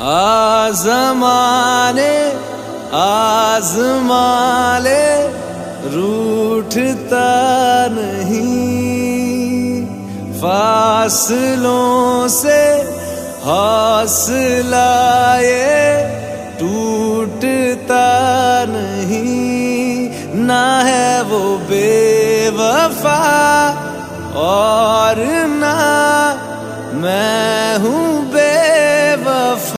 आज़माने आज़माले रूठता नहीं, फासलों से हौसला ये टूटता नहीं। ना है वो बेवफा और ना मैं हूँ